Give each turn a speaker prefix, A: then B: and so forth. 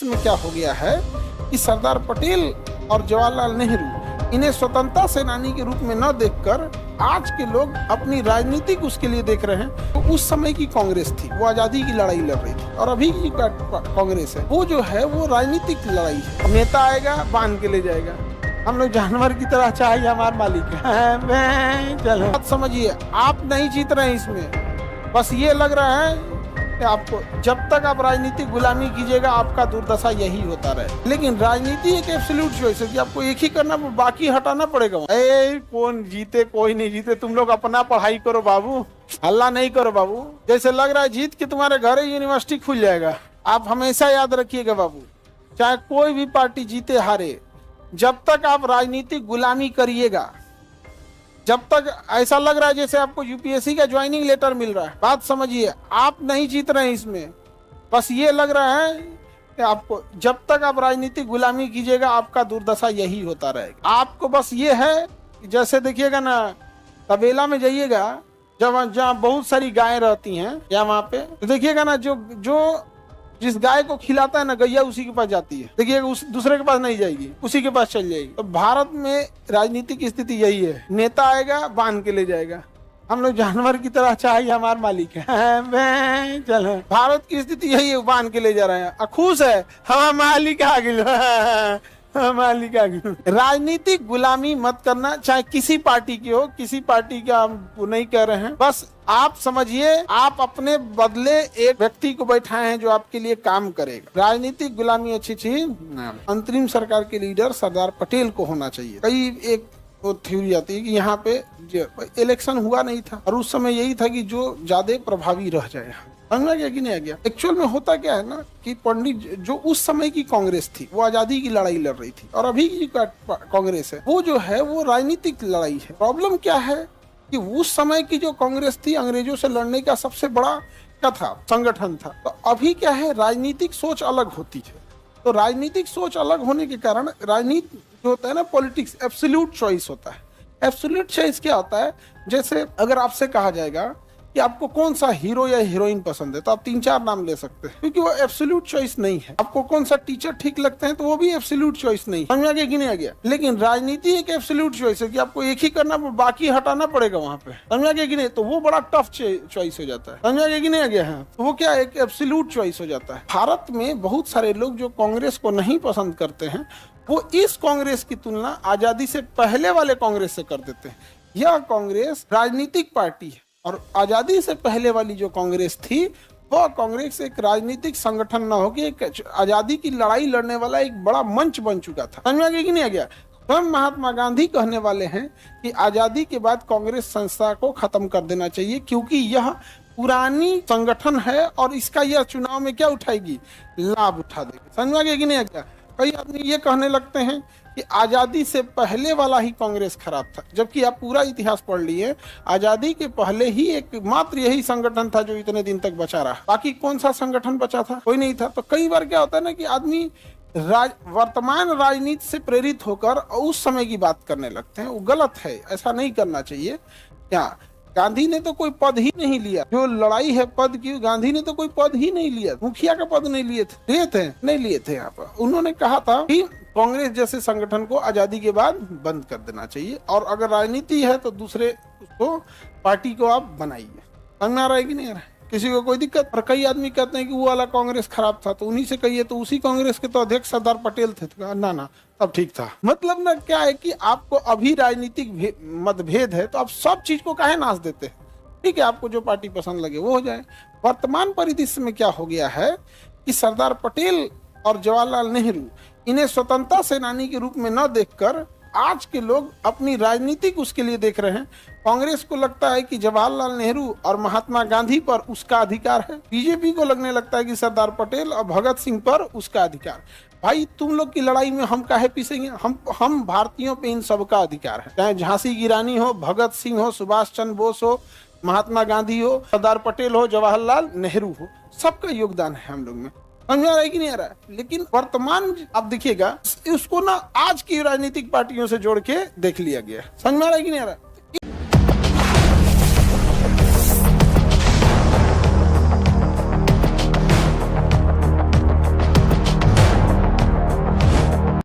A: परिदृश्य में क्या हो गया है कि सरदार पटेल और जवाहरलाल नेहरू इन्हें स्वतंत्रता सेनानी के रूप में न देखकर आज के लोग अपनी राजनीतिक उसके लिए देख रहे हैं। तो उस समय की कांग्रेस थी, वो आजादी की लड़ाई लड़ रही थी, और अभी की कांग्रेस है वो जो है वो राजनीतिक लड़ाई है। नेता आएगा बांध के ले जाएगा, हम लोग जानवर की तरह चाहिए हमारा मालिक है। चलो बात समझिए, आप नहीं जीत रहे हैं इसमें, बस ये लग रहा है कि आपको जब तक आप राजनीतिक गुलामी कीजिएगा आपका दुर्दशा यही होता रहे। लेकिन राजनीति एक एब्सोल्यूट चॉइस है कि आपको एक ही करना, बाकी हटाना पड़ेगा। कौन जीते कोई नहीं जीते, तुम लोग अपना पढ़ाई करो बाबू, हल्ला नहीं करो बाबू। जैसे लग रहा है जीत के तुम्हारे घर यूनिवर्सिटी खुल जाएगा। आप हमेशा याद रखिएगा बाबू, चाहे कोई भी पार्टी जीते हारे, जब तक आप राजनीतिक गुलामी करिएगा, जब तक ऐसा लग रहा है जैसे आपको यूपीएससी का ज्वाइनिंग लेटर मिल रहा है, बात समझिए, आप नहीं जीत रहे हैं इसमें, बस ये लग रहा है कि आपको जब तक आप राजनीतिक गुलामी कीजिएगा आपका दुर्दशा यही होता रहेगा। आपको बस ये है, जैसे देखिएगा ना, तबेला में जाइएगा जहाँ बहुत सारी गायें रहती हैं या वहाँ पे, तो देखिएगा ना जो जिस गाय को खिलाता है ना गैया उसी के पास जाती है, देखिएगा उस दूसरे के पास नहीं जाएगी, उसी के पास चल जाएगी। तो भारत में राजनीतिक स्थिति यही है, नेता आएगा बांध के ले जाएगा, हम लोग जानवर की तरह चाहिए हमारा मालिक है। चलो भारत की स्थिति यही है, बांध के ले जा रहे हैं, खुश है हमारा मालिक आ गया, मालिक आ गया। राजनीतिक गुलामी मत करना, चाहे किसी पार्टी की हो, किसी पार्टी का हम नहीं कह रहे हैं, बस आप समझिए आप अपने बदले एक व्यक्ति को बैठाए हैं जो आपके लिए काम करेगा। राजनीतिक गुलामी अच्छी चीज, अंतरिम सरकार के लीडर सरदार पटेल को होना चाहिए। कई एक वो थ्योरी आती है कि यहाँ पे इलेक्शन हुआ नहीं था और उस समय यही था कि जो ज्यादा प्रभावी रह जाए। समझा गया कि नहीं आ गया? एक्चुअल में होता क्या है ना कि पंडित जो उस समय की कांग्रेस थी वो आजादी की लड़ाई लड़ रही थी, और अभी की कांग्रेस है वो जो है वो राजनीतिक लड़ाई है। प्रॉब्लम क्या है कि उस समय की जो कांग्रेस थी अंग्रेजों से लड़ने का सबसे बड़ा क्या था, संगठन था। तो अभी क्या है, राजनीतिक सोच अलग होती है। तो राजनीतिक सोच अलग होने के कारण राजनीति जो होता है ना, पॉलिटिक्स एब्सोल्यूट चॉइस होता है। एब्सोल्यूट चॉइस क्या होता है, जैसे अगर आपसे कहा जाएगा कि आपको कौन सा हीरो या हीरोइन पसंद है तो आप 3-4 नाम ले सकते हैं, क्योंकि वो एब्सोल्यूट चॉइस नहीं है। आपको कौन सा टीचर ठीक लगते हैं तो वो भी एब्सोल्यूट चॉइस नहीं है। समझ आ गया कि नहीं आ गया? लेकिन राजनीति एक एब्सोल्यूट चॉइस है कि आपको एक ही करना, बाकी हटाना पड़ेगा वहां पे। समझ आ गया कि नहीं? तो वो बड़ा टफ चॉइस हो जाता है। समझ आ गया कि नहीं आ गया? है तो वो क्या एक एब्सोल्यूट चॉइस हो जाता है। भारत में बहुत सारे लोग जो कांग्रेस को नहीं पसंद करते हैं वो इस कांग्रेस की तुलना आजादी से पहले वाले कांग्रेस से कर देते हैं। यह कांग्रेस राजनीतिक पार्टी है और आजादी से पहले वाली जो कांग्रेस थी वह कांग्रेस एक राजनीतिक संगठन न होकर एक आजादी की लड़ाई लड़ने वाला एक बड़ा मंच बन चुका था। समझ में आ गया कि नहीं आ गया? स्वयं महात्मा गांधी कहने वाले हैं कि आजादी के बाद कांग्रेस संस्था को खत्म कर देना चाहिए, क्योंकि यह पुरानी संगठन है और इसका यह चुनाव में क्या उठाएगी, लाभ उठा देगी। समझ में आ गया कि नहीं आ गया? कई आदमी ये कहने लगते हैं कि आजादी से पहले वाला ही कांग्रेस खराब था, जबकि आप पूरा इतिहास पढ़ लिए, आजादी के पहले ही एक मात्र यही संगठन था जो इतने दिन तक बचा रहा। बाकी कौन सा संगठन बचा था? कोई नहीं था। तो कई बार क्या होता है ना कि आदमी वर्तमान राजनीति से प्रेरित होकर उस समय की बात करने लगते हैं, वो गलत है, ऐसा नहीं करना चाहिए। क्या गांधी ने तो कोई पद ही नहीं लिया, जो लड़ाई है पद की, गांधी ने तो कोई पद ही नहीं लिया, मुखिया का पद नहीं लिए थे, नहीं लिए थे। यहाँ पर उन्होंने कहा था कि कांग्रेस जैसे संगठन को आजादी के बाद बंद कर देना चाहिए, और अगर राजनीति है तो दूसरे उसको पार्टी को आप बनाइए। समझ में आ रहा है कि नहीं आ रहा है? किसी को कोई दिक्कत? पर कई आदमी कहते हैं कि वो वाला कांग्रेस खराब था, तो उन्हीं से कहिए तो उसी कांग्रेस के तो अध्यक्ष सरदार पटेल थे। तो ना तब ठीक था। मतलब ना क्या है कि आपको अभी राजनीतिक मतभेद है तो आप सब चीज को काहे नाश देते हैं? ठीक है, आपको जो पार्टी पसंद लगे वो हो जाए। वर्तमान परिदृश्य में क्या हो गया है कि सरदार पटेल और जवाहरलाल नेहरू इन्हें स्वतंत्रता सेनानी के रूप में न देखकर आज के लोग अपनी राजनीतिक उसके लिए देख रहे हैं। कांग्रेस को लगता है कि जवाहरलाल नेहरू और महात्मा गांधी पर उसका अधिकार है, बीजेपी को लगने लगता है कि सरदार पटेल और भगत सिंह पर उसका अधिकार। भाई तुम लोग की लड़ाई में हम काहे पीसेंगे? हम भारतीयों पे इन सबका अधिकार है, चाहे झांसी की रानी हो, भगत सिंह हो, सुभाष चंद्र बोस हो, महात्मा गांधी हो, सरदार पटेल हो, जवाहरलाल नेहरू हो, सबका योगदान है हम लोग में। समझ आ रहा है कि नहीं आ रहा है? लेकिन वर्तमान आप देखिएगा उसको ना आज की राजनीतिक पार्टियों से जोड़ के देख लिया गया। समझ में आ रहा है कि नहीं आ रहा है?